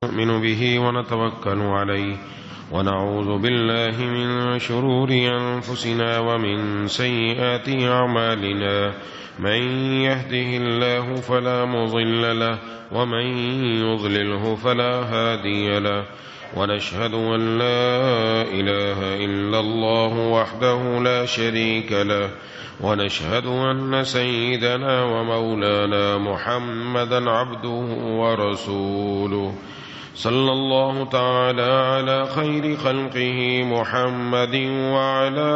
نؤمن به ونتوكل عليه ونعوذ بالله من شرور أنفسنا ومن سيئات أعمالنا من يهده الله فلا مضل له ومن يضلله فلا هادي له ونشهد أن لا إله إلا الله وحده لا شريك له ونشهد أن سيدنا ومولانا محمدا عبده ورسوله صلى الله تعالى على خير خلقه محمد وعلى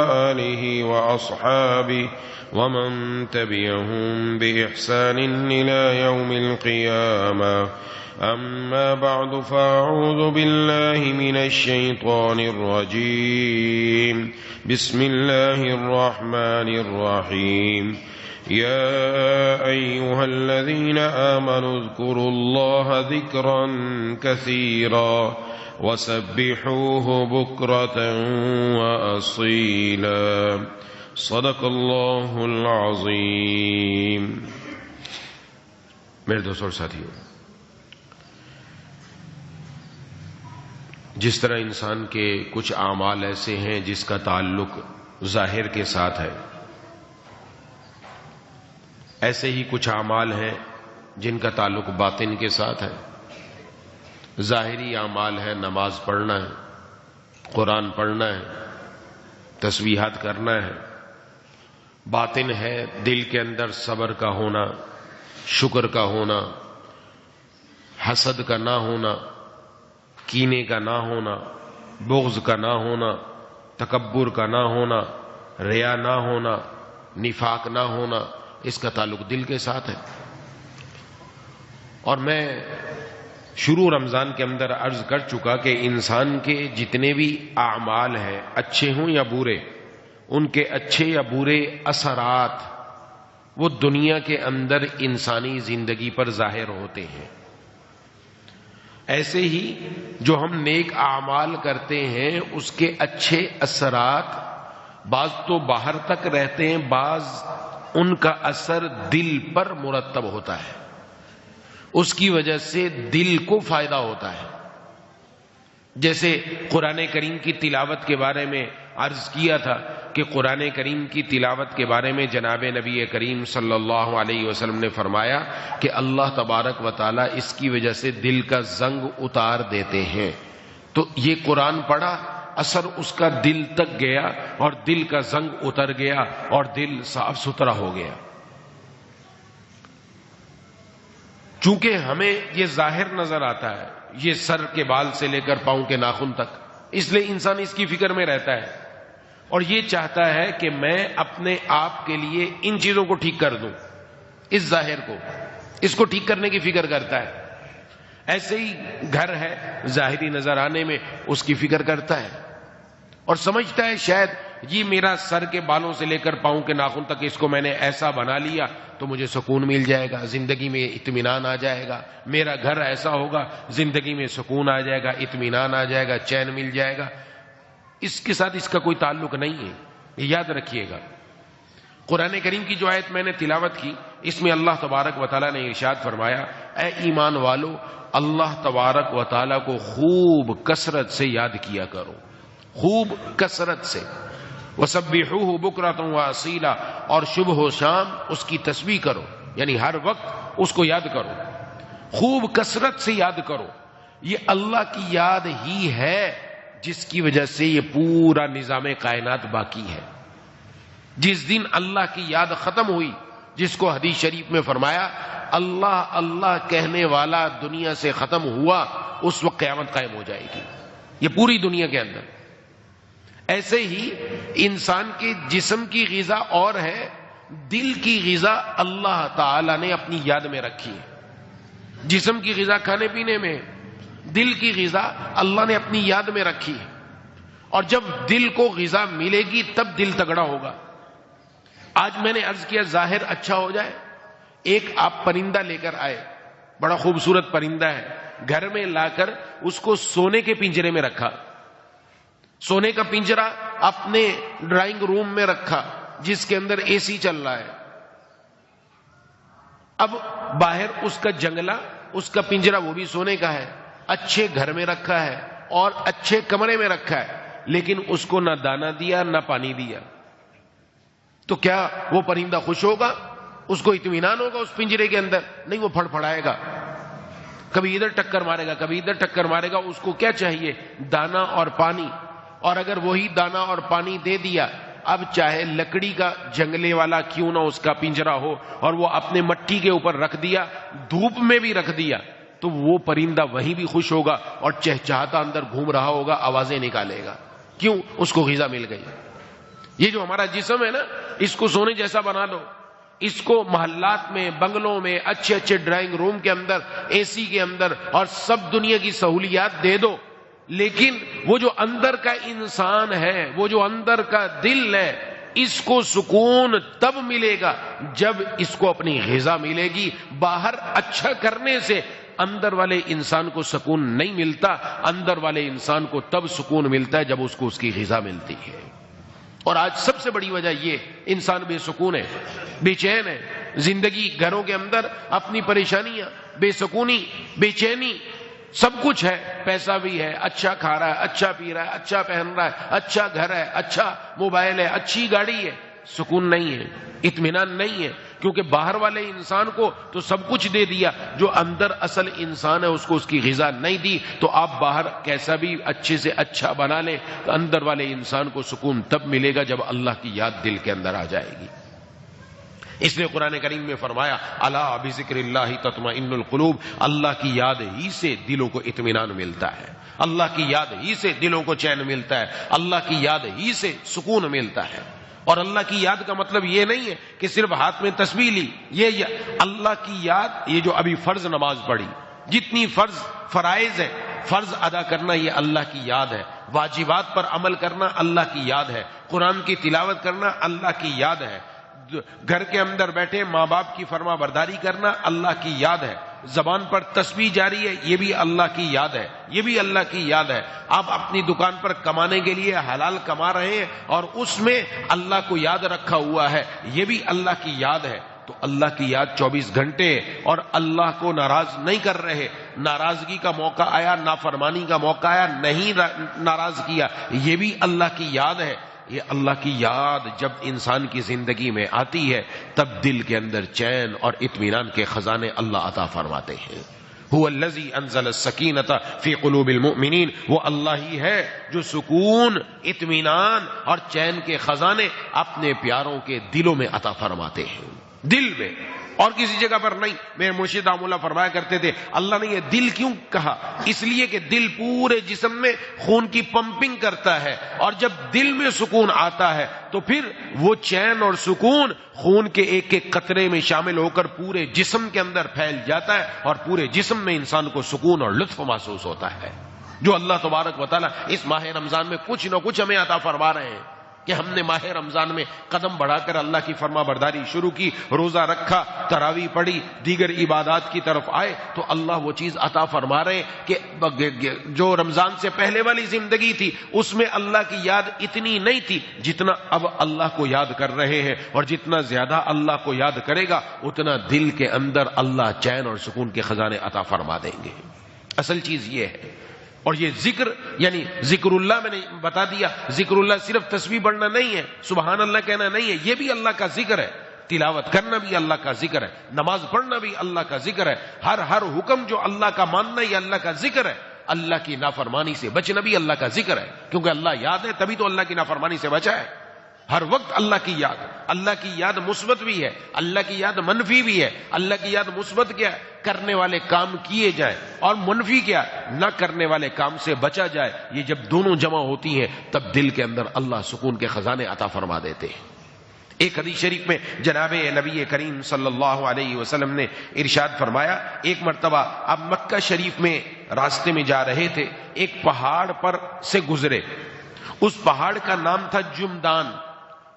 آله وأصحابه ومن تبعهم بإحسان إلى يوم القيامة. أما بعد فأعوذ بالله من الشيطان الرجيم. بسم الله الرحمن الرحيم. يا أيها الذين آمنوا اذكروا الله ذكرا كثيرا وسبحوه بكرة وأصيلا. صدق اللہ العظیم. میرے دوستوں اور ساتھیوں، جس طرح انسان کے کچھ اعمال ایسے ہیں جس کا تعلق ظاہر کے ساتھ ہے، ایسے ہی کچھ اعمال ہیں جن کا تعلق باطن کے ساتھ ہے. ظاہری اعمال ہے نماز پڑھنا ہے، قرآن پڑھنا ہے، تسبیحات کرنا ہے. باطن ہے دل کے اندر صبر کا ہونا، شکر کا ہونا، حسد کا نہ ہونا، کینے کا نہ ہونا، بغض کا نہ ہونا، تکبر کا نہ ہونا، ریا نہ ہونا، نفاق نہ ہونا. اس کا تعلق دل کے ساتھ ہے. اور میں شروع رمضان کے اندر عرض کر چکا کہ انسان کے جتنے بھی اعمال ہیں، اچھے ہوں یا برے، ان کے اچھے یا برے اثرات وہ دنیا کے اندر انسانی زندگی پر ظاہر ہوتے ہیں. ایسے ہی جو ہم نیک اعمال کرتے ہیں اس کے اچھے اثرات بعض تو باہر تک رہتے ہیں، بعض ان کا اثر دل پر مرتب ہوتا ہے. اس کی وجہ سے دل کو فائدہ ہوتا ہے. جیسے قرآن کریم کی تلاوت کے بارے میں عرض کیا تھا کہ قرآن کریم کی تلاوت کے بارے میں جناب نبی کریم صلی اللہ علیہ وسلم نے فرمایا کہ اللہ تبارک و تعالی اس کی وجہ سے دل کا زنگ اتار دیتے ہیں. تو یہ قرآن پڑھا، اثر اس کا دل تک گیا اور دل کا زنگ اتر گیا اور دل صاف ستھرا ہو گیا. چونکہ ہمیں یہ ظاہر نظر آتا ہے، یہ سر کے بال سے لے کر پاؤں کے ناخن تک، اس لیے انسان اس کی فکر میں رہتا ہے اور یہ چاہتا ہے کہ میں اپنے آپ کے لیے ان چیزوں کو ٹھیک کر دوں. اس ظاہر کو، اس کو ٹھیک کرنے کی فکر کرتا ہے. ایسے ہی گھر ہے، ظاہری نظر آنے میں اس کی فکر کرتا ہے اور سمجھتا ہے شاید یہ میرا سر کے بالوں سے لے کر پاؤں کے ناخن تک اس کو میں نے ایسا بنا لیا تو مجھے سکون مل جائے گا، زندگی میں اطمینان آ جائے گا. میرا گھر ایسا ہوگا، زندگی میں سکون آ جائے گا، اطمینان آ جائے گا، چین مل جائے گا. اس کے ساتھ اس کا کوئی تعلق نہیں ہے، یہ یاد رکھیے گا. قرآن کریم کی جو آیت میں نے تلاوت کی، اس میں اللہ تبارک و تعالیٰ نے ارشاد فرمایا، اے ایمان والو، اللہ تبارک و تعالیٰ کو خوب کثرت سے یاد کیا کرو، خوب کثرت سے. وَسَبِّحُوهُ بُكْرَةً وَأَصِيلًا، اور صبح و شام اس کی تسبیح کرو، یعنی ہر وقت اس کو یاد کرو، خوب کثرت سے یاد کرو. یہ اللہ کی یاد ہی ہے جس کی وجہ سے یہ پورا نظام کائنات باقی ہے. جس دن اللہ کی یاد ختم ہوئی، جس کو حدیث شریف میں فرمایا اللہ اللہ کہنے والا دنیا سے ختم ہوا، اس وقت قیامت قائم ہو جائے گی یہ پوری دنیا کے اندر. ایسے ہی انسان کے جسم کی غذا اور ہے، دل کی غذا اللہ تعالی نے اپنی یاد میں رکھی ہے. جسم کی غذا کھانے پینے میں، دل کی غذا اللہ نے اپنی یاد میں رکھی ہے. اور جب دل کو غذا ملے گی تب دل تگڑا ہوگا. آج میں نے عرض کیا ظاہر اچھا ہو جائے. ایک آپ پرندہ لے کر آئے، بڑا خوبصورت پرندہ ہے، گھر میں لا کر اس کو سونے کے پنجرے میں رکھا، سونے کا پنجرا اپنے ڈرائنگ روم میں رکھا جس کے اندر اے سی چل رہا ہے. اب باہر اس کا جنگلہ، اس کا پنجرا وہ بھی سونے کا ہے، اچھے گھر میں رکھا ہے اور اچھے کمرے میں رکھا ہے، لیکن اس کو نہ دانا دیا نہ پانی دیا، تو کیا وہ پرندہ خوش ہوگا؟ اس کو اطمینان ہوگا اس پنجرے کے اندر؟ نہیں، وہ پھڑ پھڑائے گا، کبھی ادھر ٹکر مارے گا کبھی ادھر ٹکر مارے گا۔ اس کو کیا چاہیے؟ دانا اور پانی۔ اور اگر وہی دانا اور پانی دے دیا، اب چاہے لکڑی کا جنگلے والا کیوں نہ اس کا پنجرا ہو، اور وہ اپنے مٹی کے اوپر رکھ دیا، دھوپ میں بھی رکھ دیا، تو وہ پرندہ وہیں بھی خوش ہوگا اور چہچہاتا اندر گھوم رہا ہوگا، آوازیں نکالے گا۔ کیوں؟ اس کو غذا مل گئی۔ یہ جو ہمارا جسم ہے نا، اس کو سونے جیسا بنا دو، اس کو محلات میں، بنگلوں میں، اچھے اچھے ڈرائنگ روم کے اندر، اے سی کے اندر، اور سب دنیا کی سہولیات دے دو، لیکن وہ جو اندر کا انسان ہے، وہ جو اندر کا دل ہے، اس کو سکون تب ملے گا جب اس کو اپنی غذا ملے گی۔ باہر اچھا کرنے سے اندر والے انسان کو سکون نہیں ملتا، اندر والے انسان کو تب سکون ملتا ہے جب اس کو اس کی غذا ملتی ہے۔ اور آج سب سے بڑی وجہ یہ، انسان بے سکون ہے، بے چین ہے، زندگی گھروں کے اندر اپنی پریشانیاں، بے سکونی، بے چینی، سب کچھ ہے، پیسہ بھی ہے، اچھا کھا رہا ہے، اچھا پی رہا ہے، اچھا پہن رہا ہے، اچھا گھر ہے، اچھا موبائل ہے، اچھی گاڑی ہے، سکون نہیں ہے، اطمینان نہیں ہے، کیونکہ باہر والے انسان کو تو سب کچھ دے دیا، جو اندر اصل انسان ہے اس کو اس کی غذا نہیں دی، تو آپ باہر کیسا بھی اچھے سے اچھا بنا لیں، تو اندر والے انسان کو سکون تب ملے گا جب اللہ کی یاد دل کے اندر آ جائے گی۔ اس لیے قرآن کریم میں فرمایا، الا بذکر اللہ تطمئن القلوب، اللہ کی یاد ہی سے دلوں کو اطمینان ملتا ہے، اللہ کی یاد ہی سے دلوں کو چین ملتا ہے، اللہ کی یاد ہی سے سکون ملتا ہے۔ اور اللہ کی یاد کا مطلب یہ نہیں ہے کہ صرف ہاتھ میں تسبیح لی، یہ اللہ کی یاد، یہ جو ابھی فرض نماز پڑھی، جتنی فرائض ہے، فرض ادا کرنا یہ اللہ کی یاد ہے، واجبات پر عمل کرنا اللہ کی یاد ہے، قرآن کی تلاوت کرنا اللہ کی یاد ہے، گھر کے اندر بیٹھے ماں باپ کی فرما برداری کرنا اللہ کی یاد ہے، زبان پر تسبیح جاری ہے، یہ بھی اللہ کی یاد ہے، یہ بھی اللہ کی یاد ہے۔ آپ اپنی دکان پر کمانے کے لیے حلال کما رہے ہیں اور اس میں اللہ کو یاد رکھا ہوا ہے، یہ بھی اللہ کی یاد ہے۔ تو اللہ کی یاد 24 گھنٹے، اور اللہ کو ناراض نہیں کر رہے، ناراضگی کا موقع آیا، نافرمانی کا موقع آیا، نہیں ناراض کیا، یہ بھی اللہ کی یاد ہے۔ یہ اللہ کی یاد جب انسان کی زندگی میں آتی ہے، تب دل کے اندر چین اور اطمینان کے خزانے اللہ عطا فرماتے ہیں۔ هو الذی انزل السکینۃ فی قلوب المؤمنین، وہ اللہ ہی ہے جو سکون، اطمینان اور چین کے خزانے اپنے پیاروں کے دلوں میں عطا فرماتے ہیں، دل میں، اور کسی جگہ پر نہیں۔ میرے مرشد اللہ فرمایا کرتے تھے، اللہ نے یہ دل کیوں کہا؟ اس لیے کہ دل پورے جسم میں خون کی پمپنگ کرتا ہے، اور جب دل میں سکون آتا ہے تو پھر وہ چین اور سکون خون کے ایک ایک قطرے میں شامل ہو کر پورے جسم کے اندر پھیل جاتا ہے، اور پورے جسم میں انسان کو سکون اور لطف محسوس ہوتا ہے، جو اللہ تبارک و تعالیٰ اس ماہ رمضان میں کچھ نہ کچھ ہمیں عطا فرما رہے ہیں کہ ہم نے ماہ رمضان میں قدم بڑھا کر اللہ کی فرما برداری شروع کی، روزہ رکھا، تراویح پڑھی، دیگر عبادات کی طرف آئے، تو اللہ وہ چیز عطا فرما رہے ہیں کہ جو رمضان سے پہلے والی زندگی تھی اس میں اللہ کی یاد اتنی نہیں تھی جتنا اب اللہ کو یاد کر رہے ہیں، اور جتنا زیادہ اللہ کو یاد کرے گا اتنا دل کے اندر اللہ چین اور سکون کے خزانے عطا فرما دیں گے۔ اصل چیز یہ ہے۔ اور یہ ذکر، یعنی ذکر اللہ میں نے بتا دیا، ذکر اللہ صرف تسبیح پڑھنا نہیں ہے، سبحان اللہ کہنا نہیں ہے، یہ بھی اللہ کا ذکر ہے، تلاوت کرنا بھی اللہ کا ذکر ہے، نماز پڑھنا بھی اللہ کا ذکر ہے، ہر حکم جو اللہ کا ماننا یہ اللہ کا ذکر ہے، اللہ کی نافرمانی سے بچنا بھی اللہ کا ذکر ہے، کیونکہ اللہ یاد ہے تبھی تو اللہ کی نافرمانی سے بچا ہے۔ ہر وقت اللہ کی یاد، اللہ کی یاد مثبت بھی ہے، اللہ کی یاد منفی بھی ہے۔ اللہ کی یاد مثبت کیا ہے؟ کرنے والے کام کیے جائیں، اور منفی کیا؟ نہ کرنے والے کام سے بچا جائے۔ یہ جب دونوں جمع ہوتی ہیں تب دل کے اندر اللہ سکون کے خزانے عطا فرما دیتے ہیں۔ ایک حدیث شریف میں جناب نبی کریم صلی اللہ علیہ وسلم نے ارشاد فرمایا، ایک مرتبہ آپ مکہ شریف میں راستے میں جا رہے تھے، ایک پہاڑ پر سے گزرے، اس پہاڑ کا نام تھا جمدان،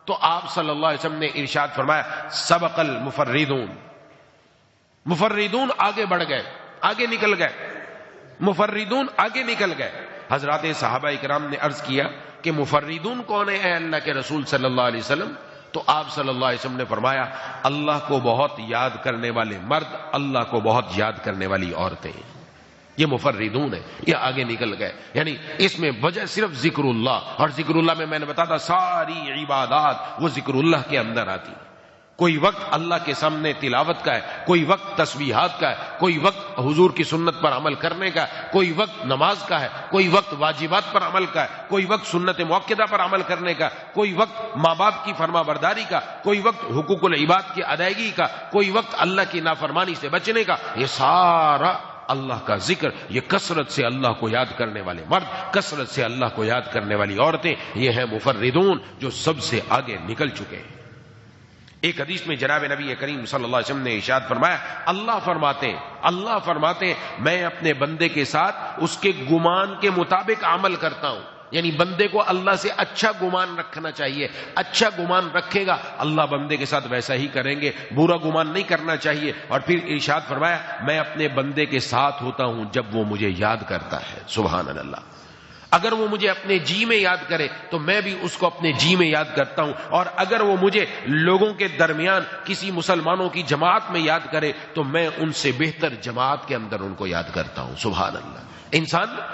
تو آپ صلی اللہ علیہ وسلم نے ارشاد فرمایا، سبق المفردون، مفردون آگے بڑھ گئے، آگے نکل گئے، مفردون آگے نکل گئے۔ حضرات صحابہ اکرام نے عرض کیا کہ مفردون کون ہے اے اللہ کے رسول صلی اللہ علیہ وسلم؟ تو آپ صلی اللہ علیہ وسلم نے فرمایا، اللہ کو بہت یاد کرنے والے مرد، اللہ کو بہت یاد کرنے والی عورتیں۔ یہ مفردون ہے، یہ آگے نکل گئے. یعنی اس میں وجہ صرف ذکر اللہ، اور ذکر اللہ میں نے بتایا ساری عبادات وہ ذکر اللہ کے اندر آتی. کوئی وقت اللہ کے سامنے تلاوت کا ہے، کوئی وقت تسبیحات کا ہے، کوئی وقت حضور کی سنت پر عمل کرنے کا ہے، کوئی وقت نماز کا ہے، کوئی وقت واجبات پر عمل کا ہے، کوئی وقت سنت مؤکدہ پر عمل کرنے کا، کوئی وقت ماں باپ کی فرما برداری کا، کوئی وقت حقوق العباد کی ادائیگی کا، کوئی وقت اللہ کی نافرمانی سے بچنے کا. یہ سارا اللہ کا ذکر. یہ کثرت سے اللہ کو یاد کرنے والے مرد، کثرت سے اللہ کو یاد کرنے والی عورتیں، یہ ہیں مفردون جو سب سے آگے نکل چکے ہیں. ایک حدیث میں جناب نبی کریم صلی اللہ علیہ وسلم نے ارشاد فرمایا، اللہ فرماتے ہیں میں اپنے بندے کے ساتھ اس کے گمان کے مطابق عمل کرتا ہوں. یعنی بندے کو اللہ سے اچھا گمان رکھنا چاہیے. اچھا گمان رکھے گا اللہ بندے کے ساتھ ویسا ہی کریں گے. برا گمان نہیں کرنا چاہیے. اور پھر ارشاد فرمایا میں اپنے بندے کے ساتھ ہوتا ہوں جب وہ مجھے یاد کرتا ہے. سبحان اللہ. اگر وہ مجھے اپنے جی میں یاد کرے تو میں بھی اس کو اپنے جی میں یاد کرتا ہوں، اور اگر وہ مجھے لوگوں کے درمیان کسی مسلمانوں کی جماعت میں یاد کرے تو میں ان سے بہتر جماعت کے اندر ان کو یاد کرتا ہوں. سبحان اللہ.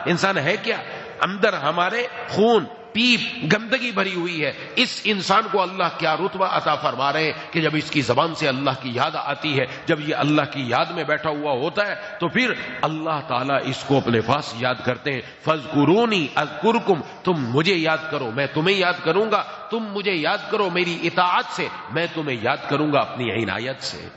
انسان ہے کیا؟ اندر ہمارے خون پیپ گندگی بھری ہوئی ہے. اس انسان کو اللہ کیا رتبہ عطا فرما رہے ہیں کہ جب اس کی زبان سے اللہ کی یاد آتی ہے، جب یہ اللہ کی یاد میں بیٹھا ہوا ہوتا ہے تو پھر اللہ تعالیٰ اس کو اپنے پاس یاد کرتے ہیں. فاذکرونی اذکرکم، تم مجھے یاد کرو میں تمہیں یاد کروں گا. تم مجھے یاد کرو میری اطاعت سے، میں تمہیں یاد کروں گا اپنی عنایت سے.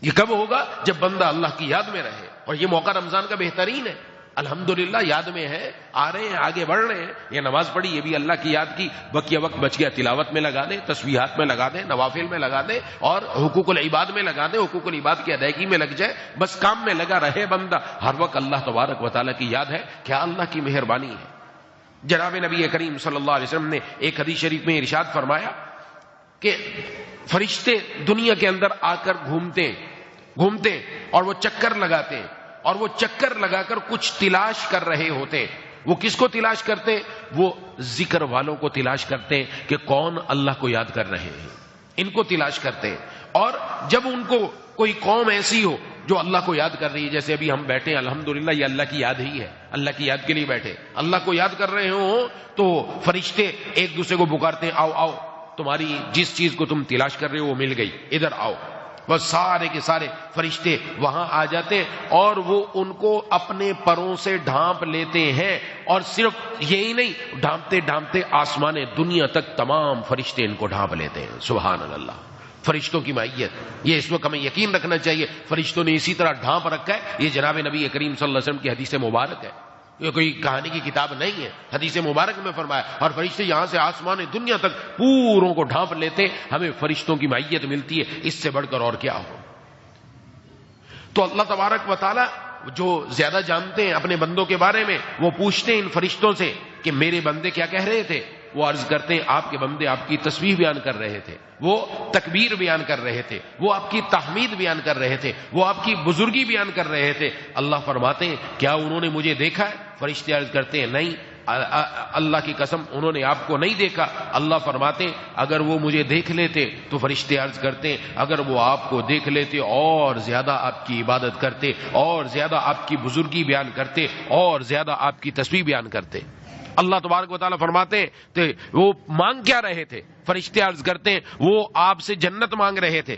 یہ کب ہوگا؟ جب بندہ اللہ کی یاد میں رہے. اور یہ موقع رمضان کا بہترین ہے. الحمدللہ یاد میں ہے، آ رہے ہیں، آگے بڑھ رہے ہیں. یہ نماز پڑھی، یہ بھی اللہ کی یاد کی. بقیہ وقت بچ گیا تلاوت میں لگا دیں، تسبیحات میں لگا دیں، نوافل میں لگا دیں، اور حقوق العباد میں لگا دیں. حقوق العباد کی ادائیگی میں لگ جائے. بس کام میں لگا رہے بندہ. ہر وقت اللہ تبارک و تعالیٰ کی یاد ہے. کیا اللہ کی مہربانی ہے. جناب نبی کریم صلی اللہ علیہ وسلم نے ایک حدیث شریف میں ارشاد فرمایا کہ فرشتے دنیا کے اندر آ کر گھومتے اور وہ چکر لگاتے ہیں، اور وہ چکر لگا کر کچھ تلاش کر رہے ہوتے. وہ کس کو تلاش کرتے ہیں؟ وہ ذکر والوں کو تلاش کرتے ہیں کہ کون اللہ کو یاد کر رہے ہیں. ان کو تلاش کرتے ہیں. اور جب ان کو کوئی قوم ایسی ہو جو اللہ کو یاد کر رہی ہے، جیسے ابھی ہم بیٹھے ہیں الحمدللہ، یہ اللہ کی یاد ہی ہے. اللہ کی یاد کے لیے بیٹھے، اللہ کو یاد کر رہے ہوں تو فرشتے ایک دوسرے کو پکارتے ہیں، آؤ آؤ، تمہاری جس چیز کو تم تلاش کر رہے ہو وہ مل گئی، ادھر آؤ. بس سارے کے سارے فرشتے وہاں آ جاتے ہیں اور وہ ان کو اپنے پروں سے ڈھانپ لیتے ہیں. اور صرف یہی نہیں، ڈھانپتے ڈھانپتے آسمان دنیا تک تمام فرشتے ان کو ڈھانپ لیتے ہیں. سبحان اللہ. فرشتوں کی معیت، یہ اس وقت ہمیں یقین رکھنا چاہیے. فرشتوں نے اسی طرح ڈھانپ رکھا ہے. یہ جناب نبی کریم صلی اللہ علیہ وسلم کی حدیث مبارک ہے. یہ کوئی کہانی کی کتاب نہیں ہے. حدیث مبارک میں فرمایا، اور فرشتے یہاں سے آسمان دنیا تک پوروں کو ڈھانپ لیتے. ہمیں فرشتوں کی معیت ملتی ہے، اس سے بڑھ کر اور کیا ہو. تو اللہ تبارک و تعالی جو زیادہ جانتے ہیں اپنے بندوں کے بارے میں، وہ پوچھتے ہیں ان فرشتوں سے کہ میرے بندے کیا کہہ رہے تھے. وہ عرض کرتے ہیں آپ کے بندے آپ کی تسبیح بیان کر رہے تھے، وہ تکبیر بیان کر رہے تھے، وہ آپ کی تحمید بیان کر رہے تھے، وہ آپ کی بزرگی بیان کر رہے تھے. اللہ فرماتے ہیں کیا انہوں نے مجھے دیکھا ہے؟ فرشتے عرض کرتے ہیں نہیں، اللہ کی قسم انہوں نے آپ کو نہیں دیکھا. اللہ فرماتے ہیں اگر وہ مجھے دیکھ لیتے تو فرشتے عرض کرتے ہیں اگر وہ آپ کو دیکھ لیتے اور زیادہ آپ کی عبادت کرتے، اور زیادہ آپ کی بزرگی بیان کرتے، اور زیادہ آپ کی تسبیح بیان کرتے. اللہ تبارک و تعالیٰ فرماتے ہیں تو وہ مانگ کیا رہے تھے؟ فرشتے عرض کرتے ہیں وہ آپ سے جنت مانگ رہے تھے.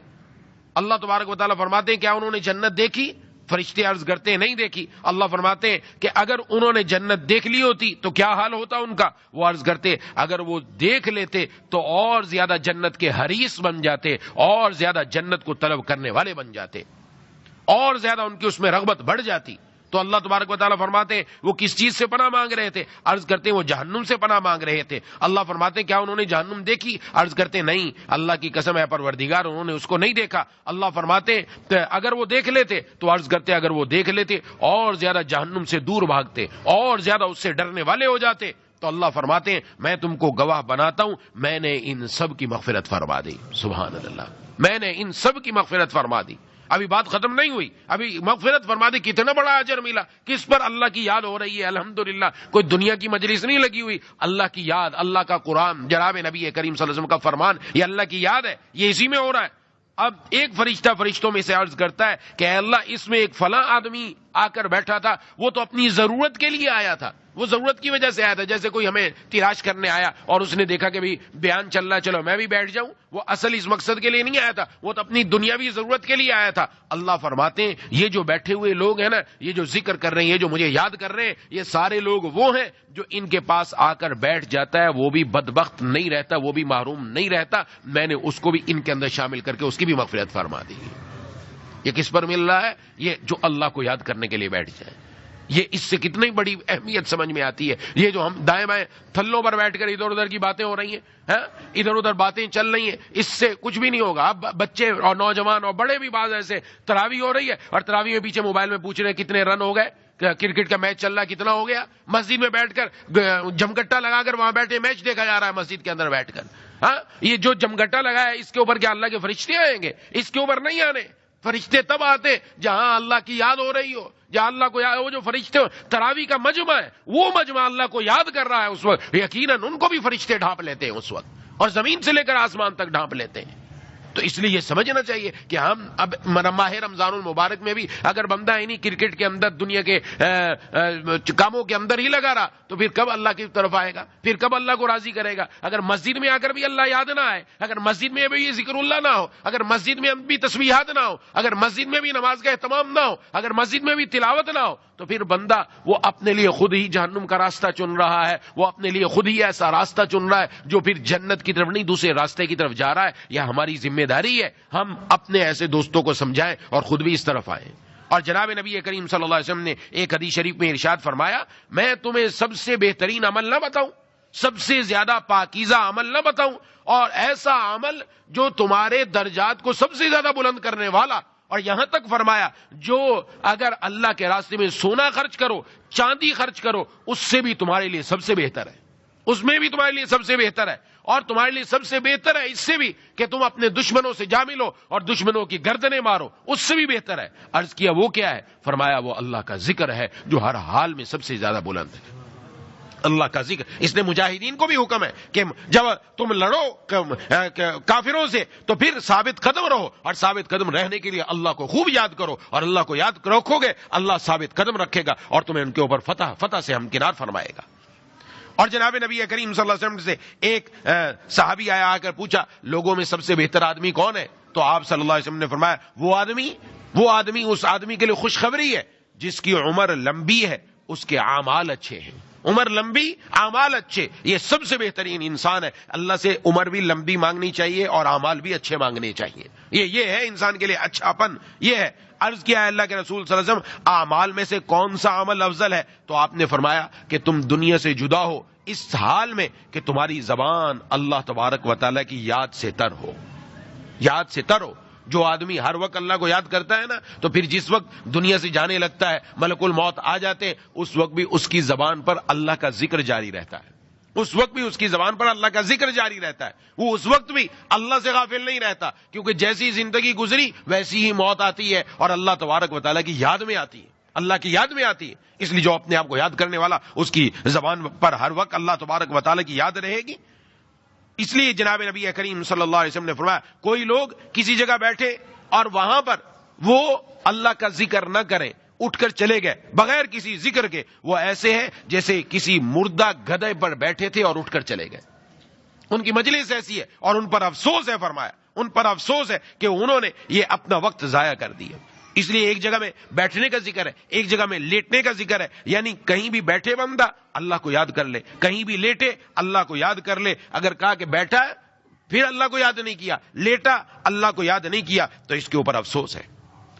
اللہ تبارک و تعالیٰ فرماتے ہیں کیا انہوں نے جنت دیکھی؟ فرشتے عرض کرتے ہیں نہیں دیکھی. اللہ فرماتے ہیں کہ اگر انہوں نے جنت دیکھ لی ہوتی تو کیا حال ہوتا ان کا؟ وہ عرض کرتے اگر وہ دیکھ لیتے تو اور زیادہ جنت کے حریص بن جاتے، اور زیادہ جنت کو طلب کرنے والے بن جاتے، اور زیادہ ان کی اس میں رغبت بڑھ جاتی. تو اللہ تبارک و تعالیٰ فرماتے ہیں وہ کس چیز سے پناہ مانگ رہے تھے؟ عرض کرتے ہیں وہ جہنم سے پناہ مانگ رہے تھے. اللہ فرماتے ہیں کیا انہوں نے جہنم دیکھی؟ عرض کرتے ہیں نہیں، اللہ کی قسم ہے پروردگار انہوں نے اس کو نہیں دیکھا. اللہ فرماتے ہیں اگر وہ دیکھ لیتے تو عرض کرتے اگر وہ دیکھ لیتے اور زیادہ جہنم سے دور بھاگتے، اور زیادہ اس سے ڈرنے والے ہو جاتے. تو اللہ فرماتے ہیں میں تم کو گواہ بناتا ہوں میں نے ان سب کی مغفرت فرما دی. سبحان اللہ. میں نے ان سب کی مغفرت فرما دی. ابھی بات ختم نہیں ہوئی، ابھی مغفرت فرما دی. کتنا بڑا اجر ملا. کس پر؟ اللہ کی یاد ہو رہی ہے الحمدللہ. کوئی دنیا کی مجلس نہیں لگی ہوئی، اللہ کی یاد، اللہ کا قرآن، جناب نبی کریم صلی اللہ علیہ وسلم کا فرمان، یہ اللہ کی یاد ہے، یہ اسی میں ہو رہا ہے. اب ایک فرشتہ فرشتوں میں سے عرض کرتا ہے کہ اے اللہ اس میں ایک فلاں آدمی آ کر بیٹھا تھا وہ تو اپنی ضرورت کے لیے آیا تھا, وہ ضرورت کی وجہ سے آیا تھا. جیسے کوئی ہمیں تلاش کرنے آیا اور اس نے دیکھا کہ بھی بیان چل رہا, چلو میں بھی بیٹھ جاؤں, وہ اصل اس مقصد کے لیے نہیں آیا تھا, وہ تو اپنی دنیاوی ضرورت کے لیے آیا تھا. اللہ فرماتے ہیں یہ جو بیٹھے ہوئے لوگ ہیں نا, یہ جو ذکر کر رہے ہیں, یہ جو مجھے یاد کر رہے ہیں, یہ سارے لوگ وہ ہیں جو ان کے پاس آ کر بیٹھ جاتا ہے وہ بھی بدبخت نہیں رہتا, وہ بھی محروم نہیں رہتا. میں نے اس کو بھی ان کے اندر شامل کر کے اس کی بھی مغفرت فرما دی. یہ کس پر مل رہا ہے؟ یہ جو اللہ کو یاد کرنے کے لیے بیٹھ جائے. یہ اس سے کتنی بڑی اہمیت سمجھ میں آتی ہے. یہ جو ہم دائیں بائیں تھلوں پر بیٹھ کر ادھر ادھر کی باتیں ہو رہی ہیں, ادھر ادھر باتیں چل رہی ہیں, اس سے کچھ بھی نہیں ہوگا. اب بچے اور نوجوان اور بڑے بھی بعض ایسے تراویح ہو رہی ہے اور تراویح میں پیچھے موبائل میں پوچھ رہے ہیں کتنے رن ہو گئے, کرکٹ کا میچ چل رہا ہے کتنا ہو گیا. مسجد میں بیٹھ کر جمگٹا لگا کر وہاں بیٹھے میچ دیکھا جا رہا ہے مسجد کے اندر بیٹھ کر. یہ جو جمگٹا لگا ہے اس کے اوپر کیا اللہ کے فرشتے آئیں گے؟ اس کے اوپر نہیں آنے. فرشتے تب آتے جہاں اللہ کی یاد ہو رہی ہو, جہاں اللہ کو یاد. وہ جو فرشتے تراویح کا مجمع ہے, وہ مجمع اللہ کو یاد کر رہا ہے اس وقت, یقیناً ان کو بھی فرشتے ڈھانپ لیتے ہیں اس وقت, اور زمین سے لے کر آسمان تک ڈھانپ لیتے ہیں. تو اس لیے یہ سمجھنا چاہیے کہ ہم اب ماہ رمضان المبارک میں بھی اگر بندہ انہی کرکٹ کے اندر دنیا کے کاموں کے اندر ہی لگا رہا تو پھر کب اللہ کی طرف آئے گا؟ پھر کب اللہ کو راضی کرے گا؟ اگر مسجد میں آ کر بھی اللہ یاد نہ آئے, اگر مسجد میں بھی یہ ذکر اللہ نہ ہو, اگر مسجد میں بھی تسبیحات نہ ہو, اگر مسجد میں بھی نماز کا اہتمام نہ ہو, اگر مسجد میں بھی تلاوت نہ ہو, تو پھر بندہ وہ اپنے لیے خود ہی جہنم کا راستہ چن رہا ہے, وہ اپنے لیے خود ہی ایسا راستہ چن رہا ہے جو پھر جنت کی طرف نہیں دوسرے راستے کی طرف جا رہا ہے. یہ ہماری ذمہ داری ہے ہم اپنے ایسے دوستوں کو سمجھائیں اور خود بھی اس طرف آئیں. اور جناب نبی کریم صلی اللہ علیہ وسلم نے ایک حدیث شریف میں ارشاد فرمایا, میں تمہیں سب سے بہترین عمل نہ بتاؤں, سب سے زیادہ پاکیزہ عمل نہ بتاؤں, اور ایسا عمل جو تمہارے درجات کو سب سے زیادہ بلند کرنے والا. اور یہاں تک فرمایا جو اگر اللہ کے راستے میں سونا خرچ کرو, چاندی خرچ کرو, اس سے بھی تمہارے لیے سب سے بہتر ہے, اس میں بھی تمہارے لیے سب سے بہتر ہے. اور تمہارے لیے سب سے بہتر ہے اس سے بھی کہ تم اپنے دشمنوں سے جا ملو اور دشمنوں کی گردنیں مارو, اس سے بھی بہتر ہے. عرض کیا وہ کیا ہے؟ فرمایا وہ اللہ کا ذکر ہے جو ہر حال میں سب سے زیادہ بلند ہے. اللہ کا ذکر. اس نے مجاہدین کو بھی حکم ہے کہ جب تم لڑو کافروں سے تو پھر ثابت قدم رہو, اور ثابت قدم رہنے کے لیے اللہ کو خوب یاد کرو, اور اللہ کو یاد رکھو گے اللہ ثابت قدم رکھے گا اور تمہیں ان کے اوپر فتح سے ہمکنار فرمائے گا. اور جناب نبی کریم صلی اللہ علیہ وسلم سے ایک صحابی آیا, آ کر پوچھا لوگوں میں سب سے بہتر آدمی کون ہے؟ تو آپ صلی اللہ علیہ وسلم نے فرمایا وہ آدمی اس آدمی کے لیے خوشخبری ہے جس کی عمر لمبی ہے, اس کے اعمال اچھے ہیں. عمر لمبی, اعمال اچھے, یہ سب سے بہترین انسان ہے. اللہ سے عمر بھی لمبی مانگنی چاہیے اور اعمال بھی اچھے مانگنے چاہیے. یہ ہے انسان کے لیے اچھا پن, یہ ہے. عرض کیا ہے اللہ کے رسول صلی اللہ علیہ وسلم اعمال میں سے کون سا عمل افضل ہے؟ تو آپ نے فرمایا کہ تم دنیا سے جدا ہو اس حال میں کہ تمہاری زبان اللہ تبارک و تعالیٰ کی یاد سے تر ہو. یاد سے تر ہو. جو آدمی ہر وقت اللہ کو یاد کرتا ہے نا, تو پھر جس وقت دنیا سے جانے لگتا ہے, ملک الموت آ جاتے ہیں, اس وقت بھی اس کی زبان پر اللہ کا ذکر جاری رہتا ہے. اس وقت بھی اس کی زبان پر اللہ کا ذکر جاری رہتا ہے. وہ اس وقت بھی اللہ سے غافل نہیں رہتا, کیونکہ جیسی زندگی گزری ویسی ہی موت آتی ہے اور اللہ تبارک و تعالیٰ کی یاد میں آتی ہے, اللہ کی یاد میں آتی ہے. اس لیے جو اپنے آپ کو یاد کرنے والا, اس کی زبان پر ہر وقت اللہ تبارک و تعالیٰ کی یاد رہے گی. اس لیے جناب نبی کریم صلی اللہ علیہ وسلم نے فرمایا کوئی لوگ کسی جگہ بیٹھے اور وہاں پر وہ اللہ کا ذکر نہ کریں, اٹھ کر چلے گئے بغیر کسی ذکر کے, وہ ایسے ہیں جیسے کسی مردہ گدھے پر بیٹھے تھے اور اٹھ کر چلے گئے. ان کی مجلس ایسی ہے اور ان پر افسوس ہے. فرمایا ان پر افسوس ہے کہ انہوں نے یہ اپنا وقت ضائع کر دیا. اس لیے ایک جگہ میں بیٹھنے کا ذکر ہے, ایک جگہ میں لیٹنے کا ذکر ہے. یعنی کہیں بھی بیٹھے بندہ اللہ کو یاد کر لے, کہیں بھی لیٹے اللہ کو یاد کر لے. اگر کہا کہ بیٹھا ہے پھر اللہ کو یاد نہیں کیا, لیٹا اللہ کو یاد نہیں کیا, تو اس کے اوپر افسوس ہے.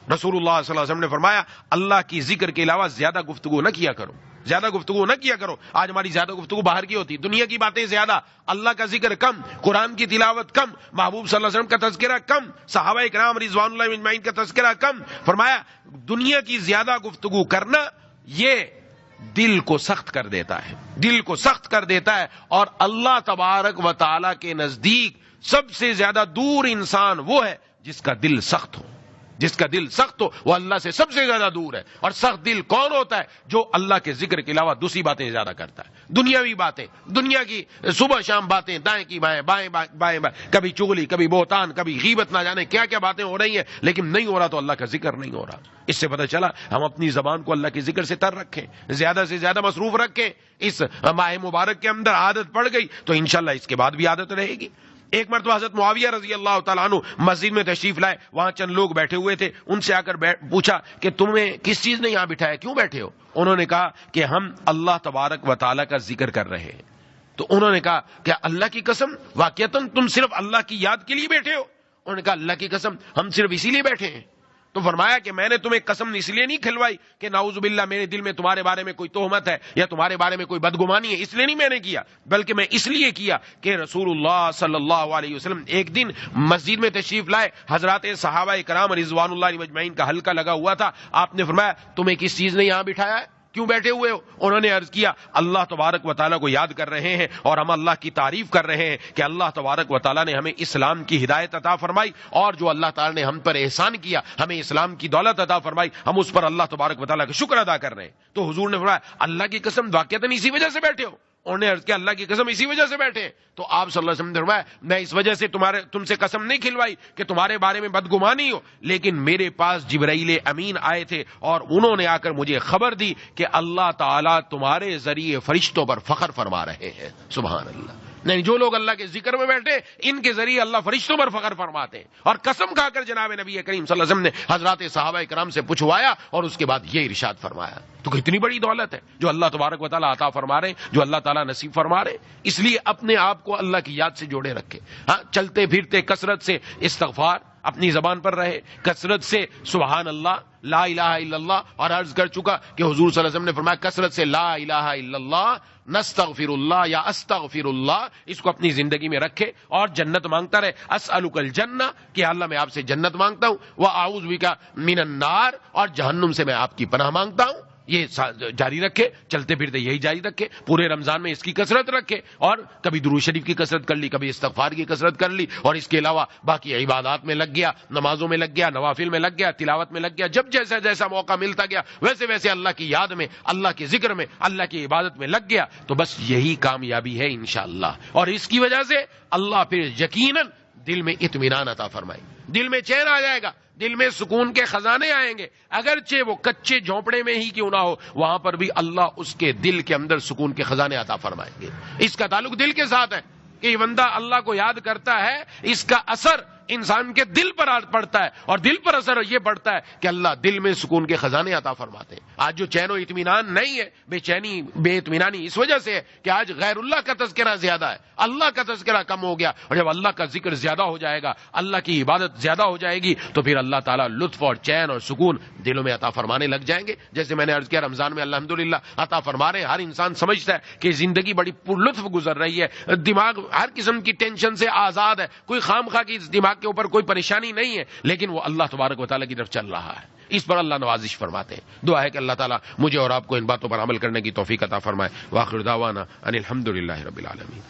رسول اللہ صلی اللہ علیہ وسلم نے فرمایا اللہ کی ذکر کے علاوہ زیادہ گفتگو نہ کیا کرو, زیادہ گفتگو نہ کیا کرو. آج ہماری زیادہ گفتگو باہر کی ہوتی, دنیا کی باتیں زیادہ, اللہ کا ذکر کم, قرآن کی تلاوت کم, محبوب صلی اللہ علیہ وسلم کا تذکرہ کم, صحابہ کرام رضوان اللہ اجمعین کا تذکرہ کم. فرمایا دنیا کی زیادہ گفتگو کرنا یہ دل کو سخت کر دیتا ہے, دل کو سخت کر دیتا ہے. اور اللہ تبارک و تعالی کے نزدیک سب سے زیادہ دور انسان وہ ہے جس کا دل سخت ہو, جس کا دل سخت ہو وہ اللہ سے سب سے زیادہ دور ہے. اور سخت دل کون ہوتا ہے؟ جو اللہ کے ذکر کے علاوہ دوسری باتیں زیادہ کرتا ہے. دنیاوی باتیں, دنیا کی صبح شام باتیں, دائیں کی بائیں, بائیں بائیں, کبھی چغلی, کبھی بہتان, کبھی غیبت, نہ جانے کیا کیا باتیں ہو رہی ہیں, لیکن نہیں ہو رہا تو اللہ کا ذکر نہیں ہو رہا. اس سے پتہ چلا ہم اپنی زبان کو اللہ کے ذکر سے تر رکھیں, زیادہ سے زیادہ مصروف رکھیں. اس ماہ مبارک کے اندر عادت پڑ گئی تو انشاءاللہ اس کے بعد بھی عادت رہے گی. ایک مرتبہ حضرت معاویہ رضی اللہ تعالیٰ عنہ مسجد میں تشریف لائے. وہاں چند لوگ بیٹھے ہوئے تھے. ان سے آ کر پوچھا کہ تمہیں کس چیز نے یہاں بٹھایا, کیوں بیٹھے ہو؟ انہوں نے کہا کہ ہم اللہ تبارک و تعالیٰ کا ذکر کر رہے ہیں. تو انہوں نے کہا کہ اللہ کی قسم واقعتاً تم صرف اللہ کی یاد کے لیے بیٹھے ہو؟ انہوں نے کہا اللہ کی قسم ہم صرف اسی لیے بیٹھے ہیں. تو فرمایا کہ میں نے تمہیں قسم اس لیے نہیں کھلوائی کہ نعوذ باللہ میرے دل میں تمہارے بارے میں کوئی تہمت ہے یا تمہارے بارے میں کوئی بدگمانی ہے, اس لیے نہیں میں نے کیا, بلکہ میں اس لیے کیا کہ رسول اللہ صلی اللہ علیہ وسلم ایک دن مسجد میں تشریف لائے. حضرات صحابہ کرام رضوان اللہ علیہم اجمعین کا حلقہ لگا ہوا تھا. آپ نے فرمایا تمہیں کس چیز نے یہاں بٹھایا ہے, کیوں بیٹھے ہوئے ہو؟ انہوں نے عرض کیا اللہ تبارک و تعالیٰ کو یاد کر رہے ہیں اور ہم اللہ کی تعریف کر رہے ہیں کہ اللہ تبارک و تعالیٰ نے ہمیں اسلام کی ہدایت عطا فرمائی, اور جو اللہ تعالیٰ نے ہم پر احسان کیا, ہمیں اسلام کی دولت عطا فرمائی, ہم اس پر اللہ تبارک و تعالیٰ کا شکر ادا کر رہے ہیں. تو حضور نے فرمایا اللہ کی قسم واقعتاً اسی وجہ سے بیٹھے ہو؟ انہوں نے عرض کیا اللہ کی قسم اسی وجہ سے بیٹھے. تو آپ صلی اللہ علیہ وسلم نے فرمایا میں اس وجہ سے تم سے قسم نہیں کھلوائی کہ تمہارے بارے میں بدگمانی ہو, لیکن میرے پاس جبرائیل امین آئے تھے اور انہوں نے آ کر مجھے خبر دی کہ اللہ تعالیٰ تمہارے ذریعے فرشتوں پر فخر فرما رہے ہیں. سبحان اللہ. نہیں, جو لوگ اللہ کے ذکر میں بیٹھے ان کے ذریعے اللہ فرشتوں پر فخر فرماتے ہیں. اور قسم کھا کر جناب نبی کریم صلی اللہ علیہ وسلم نے حضرات صحابہ کرام سے پوچھوایا اور اس کے بعد یہ ارشاد فرمایا. تو کتنی بڑی دولت ہے جو اللہ تبارک و تعالیٰ عطا فرما رہے ہیں, جو اللہ تعالیٰ نصیب فرما رہے ہیں. اس لیے اپنے آپ کو اللہ کی یاد سے جوڑے رکھے. ہاں, چلتے پھرتے کثرت سے استغفار اپنی زبان پر رہے, کثرت سے سبحان اللہ, لا الہ الا اللہ. اور عرض کر چکا کہ حضور صلی اللہ علیہ وسلم نے فرمایا کثرت سے لا الہ الا اللہ, نستغفر اللہ یا استغفر اللہ, اس کو اپنی زندگی میں رکھے اور جنت مانگتا رہے. اسألک الجنہ کہ اللہ میں آپ سے جنت مانگتا ہوں, واعوذ بک من النار, اور جہنم سے میں آپ کی پناہ مانگتا ہوں. یہ جاری رکھے, چلتے پھرتے یہی جاری رکھے, پورے رمضان میں اس کی کثرت رکھے, اور کبھی درود شریف کی کثرت کر لی, کبھی استغفار کی کثرت کر لی, اور اس کے علاوہ باقی عبادات میں لگ گیا, نمازوں میں لگ گیا, نوافل میں لگ گیا, تلاوت میں لگ گیا. جب جیسا جیسا موقع ملتا گیا ویسے ویسے اللہ کی یاد میں, اللہ کے ذکر میں, اللہ کی عبادت میں لگ گیا. تو بس یہی کامیابی ہے انشاءاللہ. اور اس کی وجہ سے اللہ پھر یقیناً دل میں اطمینان عطا فرمائے, دل میں چین آ جائے گا, دل میں سکون کے خزانے آئیں گے. اگرچہ وہ کچے جھونپڑے میں ہی کیوں نہ ہو, وہاں پر بھی اللہ اس کے دل کے اندر سکون کے خزانے عطا فرمائیں گے. اس کا تعلق دل کے ساتھ ہے کہ یہ بندہ اللہ کو یاد کرتا ہے, اس کا اثر انسان کے دل پر پڑتا ہے, اور دل پر اثر یہ پڑتا ہے کہ اللہ دل میں سکون کے خزانے عطا فرماتے ہیں. آج جو چین و اطمینان نہیں ہے, بے چینی بے اطمینانی اس وجہ سے ہے کہ آج غیر اللہ کا تذکرہ زیادہ ہے, اللہ کا تذکرہ کم ہو گیا. اور جب اللہ کا ذکر زیادہ ہو جائے گا, اللہ کی عبادت زیادہ ہو جائے گی, تو پھر اللہ تعالیٰ لطف اور چین اور سکون دلوں میں عطا فرمانے لگ جائیں گے. جیسے میں نے عرض کیا رمضان میں الحمدللہ عطا فرما رہے ہیں. ہر انسان سمجھتا ہے کہ زندگی بڑی پر لطف گزر رہی ہے, دماغ ہر قسم کی ٹینشن سے آزاد ہے, کوئی خام خواہ کی دماغ کے اوپر کوئی پریشانی نہیں ہے, لیکن وہ اللہ تبارک و تعالیٰ کی طرف چل رہا ہے. اس پر اللہ نوازش فرماتے ہیں. دعا ہے کہ اللہ تعالیٰ مجھے اور آپ کو ان باتوں پر عمل کرنے کی توفیق عطا فرمائے. وآخر دعوانا ان الحمدللہ رب العالمین.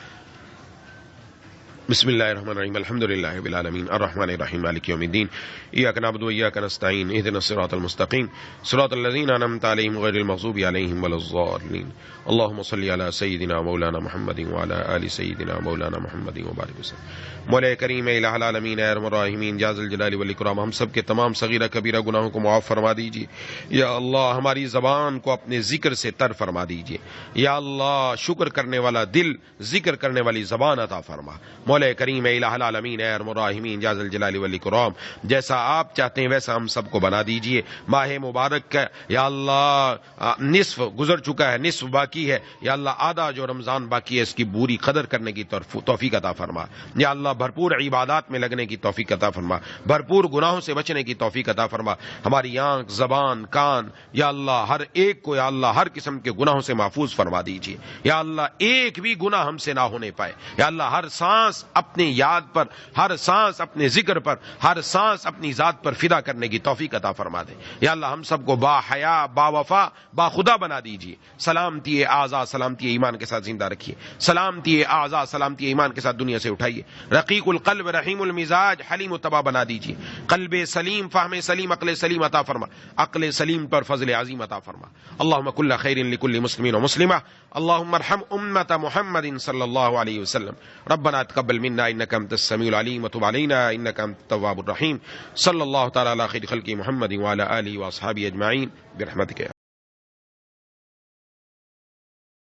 بسم اللہ الرحمن الرحیم. الحمدللہ رب العالمین الرحمن الرحیم مالک یوم الدین. ایاک نعبد و ایاک نستعین. اہدنا الصراط المستقیم صراط الذین انعمت علیہم غیر المغضوب علیہم ولا الضالین. اللهم صل علی سیدنا مولانا محمد وعلی آل سیدنا مولانا محمد وبارک وسلم. مولا کریم الہ العالمین اے ارحم الراحمین یا ذا الجلال والاکرام, ہم سب کے تمام صغیرہ کبیرہ گناہوں کو معاف فرما دیجیے. یا اللہ ہماری زبان کو اپنے ذکر سے تر فرما دیجیے. یا اللہ شکر کرنے والا دل, ذکر کرنے والی زبان عطا فرما. مولا کریم الہ العالمین اے ارحم الراحمین یا ذا الجلال والاکرام, جیسا آپ چاہتے ہیں ویسا ہم سب کو بنا دیجیے. ماہ مبارک کا یا اللہ نصف گزر چکا ہے, نصف باقی ہے. یا اللہ آدھا جو رمضان باقی ہے اس کی بری قدر کرنے کی توفیق عطا فرما. یا اللہ بھرپور عبادات میں لگنے کی توفیق عطا فرما, بھرپور گناہوں سے بچنے کی توفیق عطا فرما. ہماری آنکھ, زبان, کان, یا اللہ ہر ایک کو یا اللہ ہر قسم کے گناہوں سے محفوظ فرما دیجیے. یا اللہ ایک بھی گناہ ہم سے نہ ہونے پائے. یا اللہ ہر سانس اپنی یاد پر، ہر سانس اپنے ذکر پر، ہر سانس اپنی ذات پر فدا کرنے کی توفیق عطا فرما دے۔ یا اللہ ہم سب کو با حیا، با وفا، با خدا بنا دیجیے۔ سلامتی اعضاء، سلامتی ایمان کے ساتھ زندہ رکھیے۔ سلامتی اعضاء، سلامتی ایمان کے ساتھ دنیا سے اٹھائیے۔ رقیق القلب، رحیم المزاج، حلیم الطبع بنا دیجیے۔ قلب سلیم، فہم سلیم، عقل سلیم عطا فرما۔ عقل سلیم پر فضل عظیم عطا فرما۔ اللہم کل خیر لکل مسلمین و مسلمہ، اللہم ارحم امت محمد صلی اللہ علیہ وسلم۔ ربنا تقبل منا انک انت السمیع العلیم وتب علینا انک انت التواب الرحیم۔ صلی اللہ تعالی علی خیر خلق محمد وعلی آلہ واصحابہ اجمعین برحمتک۔